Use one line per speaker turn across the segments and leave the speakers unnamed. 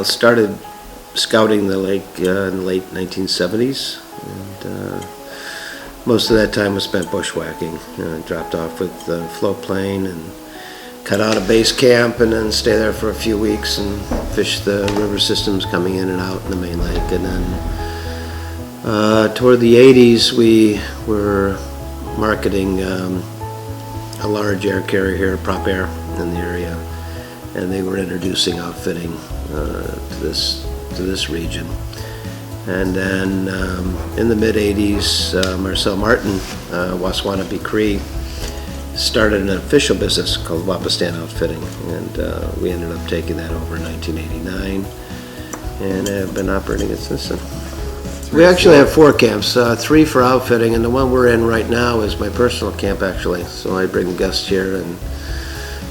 Started scouting the lake in the late 1970s, and most of that time was spent bushwhacking. Dropped off with the floatplane and cut out a base camp and then stay there for a few weeks and fish the river systems coming in and out in the main lake. And then toward the 80s we were marketing a large air carrier here, Prop Air, in the area, and they were introducing outfitting to this region. And then in the mid-80s, Marcel Martin, Waswanipi Cree, started an official business called Wapistan Outfitting, and we ended up taking that over in 1989 and have been operating it since then. We actually have 4 camps, 3 for outfitting, and the one we're in right now is my personal camp, actually. So I bring guests here, and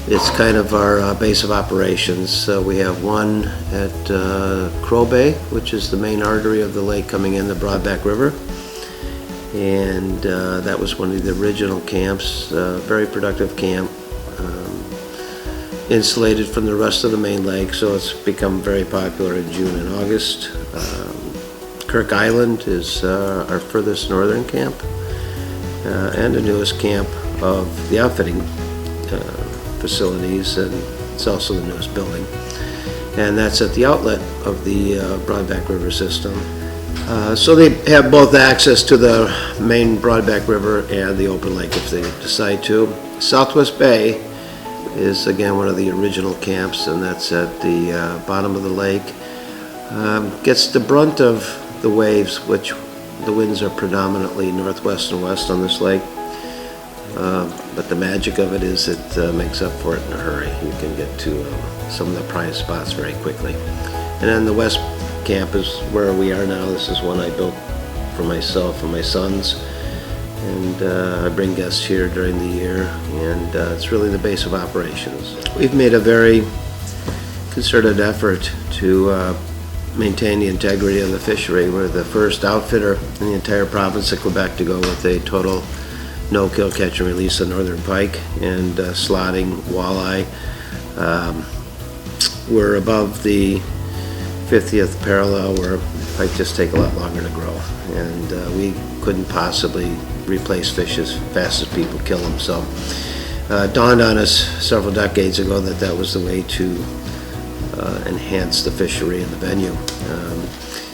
it's kind of our base of operations. So we have one at Crow Bay, which is the main artery of the lake coming in the Broadback River. And that was one of the original camps, very productive camp, insulated from the rest of the main lake, so it's become very popular in June and August. Kirk Island is our furthest northern camp, and the newest camp of the outfitting facilities, and it's also the newest building. And that's at the outlet of the Broadback River system. So they have both access to the main Broadback River and the open lake if they decide to. Southwest Bay is again one of the original camps, and that's at the bottom of the lake. Gets the brunt of the waves, which the winds are predominantly northwest and west on this lake. But the magic of it is it makes up for it in a hurry. You can get to some of the prime spots very quickly. And then the west camp is where we are now. This is one I built for myself and my sons, and I bring guests here during the year, and it's really the base of operations. We've made a very concerted effort to maintain the integrity of the fishery. We're the first outfitter in the entire province of Quebec to go with a total no-kill catch and release of northern pike and slotting walleye. We're above the 50th parallel, where pike just take a lot longer to grow, and we couldn't possibly replace fish as fast as people kill them. So it dawned on us several decades ago that that was the way to enhance the fishery and the venue.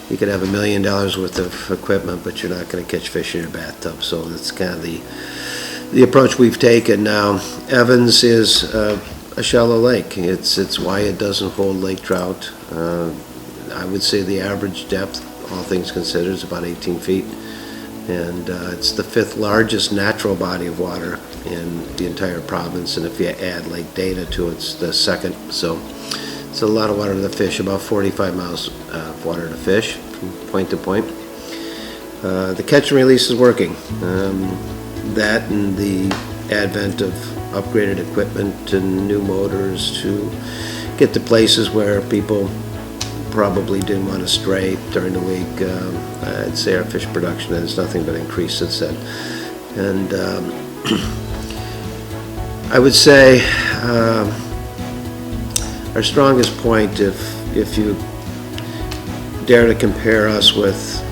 You could have $1 million worth of equipment, but you're not going to catch fish in your bathtub. So that's kind of the approach we've taken. Now, Evans is a shallow lake. It's why it doesn't hold lake trout. I would say the average depth, all things considered, is about 18 feet. And it's the 5th largest natural body of water in the entire province. And if you add Lake Dana to it, it's the 2nd. So it's a lot of water to fish, about 45 miles of water to fish from point to point. The catch and release is working. That and the advent of upgraded equipment and new motors to get to places where people probably didn't want to stray during the week. I'd say our fish production has nothing but increased since then. And I would say our strongest point, if you dare to compare us with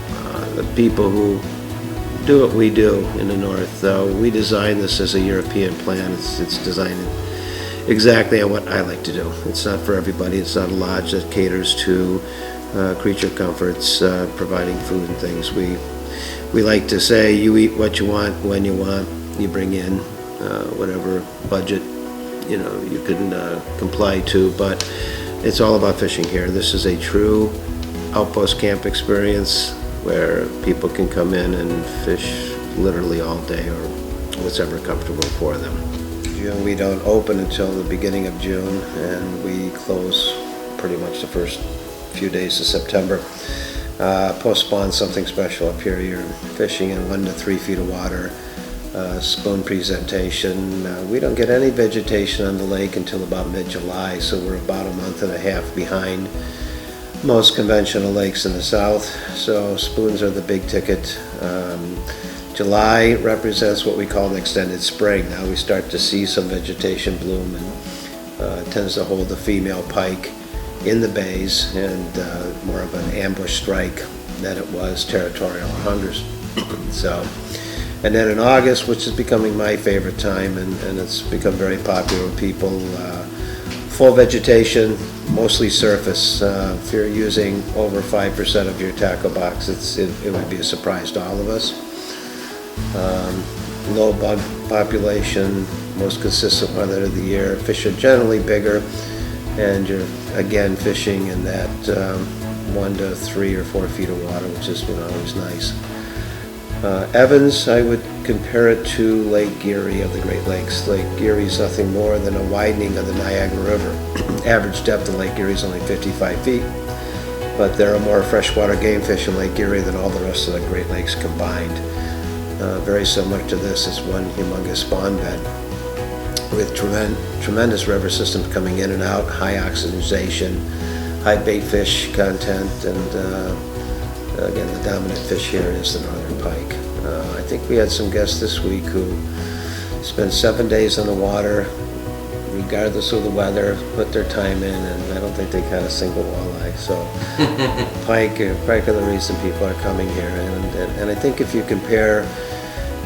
the people who do what we do in the north, we designed this as a European plan. It's designed exactly on what I like to do. It's not for everybody. It's not a lodge that caters to creature comforts, providing food and things. We like to say you eat what you want when you want. You bring in whatever budget you can comply to, but it's all about fishing here. This is a true outpost camp experience where people can come in and fish literally all day or whatever comfortable for them. We don't open until the beginning of June, and we close pretty much the first few days of September. Post-spawn, something special up here. You're fishing in 1 to 3 feet of water. Spoon presentation. We don't get any vegetation on the lake until about mid-July, so we're about a month and a half behind most conventional lakes in the south. So spoons are the big ticket. July represents what we call an extended spring. Now we start to see some vegetation bloom, and it tends to hold the female pike in the bays, and more of an ambush strike than it was territorial hunters. So, and then in August, which is becoming my favorite time, and it's become very popular with people, full vegetation, mostly surface. If you're using over 5% of your tackle box, it would be a surprise to all of us. Low bug population, most consistent weather of the year. Fish are generally bigger, and you're again fishing in that 1 to 3 or 4 feet of water, which is always nice. Evans, I would compare it to Lake Erie of the Great Lakes. Lake Erie is nothing more than a widening of the Niagara River. Average depth of Lake Erie is only 55 feet, but there are more freshwater game fish in Lake Erie than all the rest of the Great Lakes combined. Very similar to this is one humongous spawn bed with tremendous river systems coming in and out, high oxygenation, high bait fish content, and again, the dominant fish here is the northern pike. I think we had some guests this week who spent 7 days on the water, regardless of the weather, put their time in, and I don't think they caught a single walleye. So pike are the reason people are coming here. And I think if you compare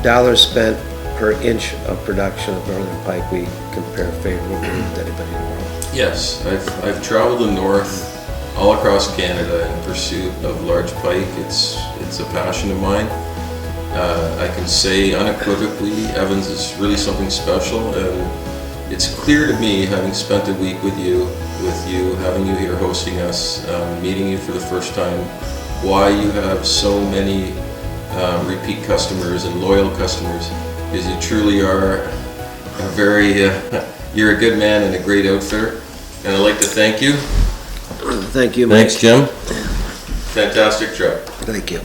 dollars spent per inch of production of northern pike, we compare favorably with anybody in the world.
Yes, I've traveled the north all across Canada in pursuit of large pike. It's a passion of mine. I can say unequivocally, Evans is really something special, and it's clear to me, having spent a week with you, having you here hosting us, meeting you for the first time, why you have so many repeat customers and loyal customers, because you truly are a very, you're a good man and a great outfitter, and I'd like to thank you.
Thank you, Mike.
Thanks, Jim. Fantastic trip.
Thank you.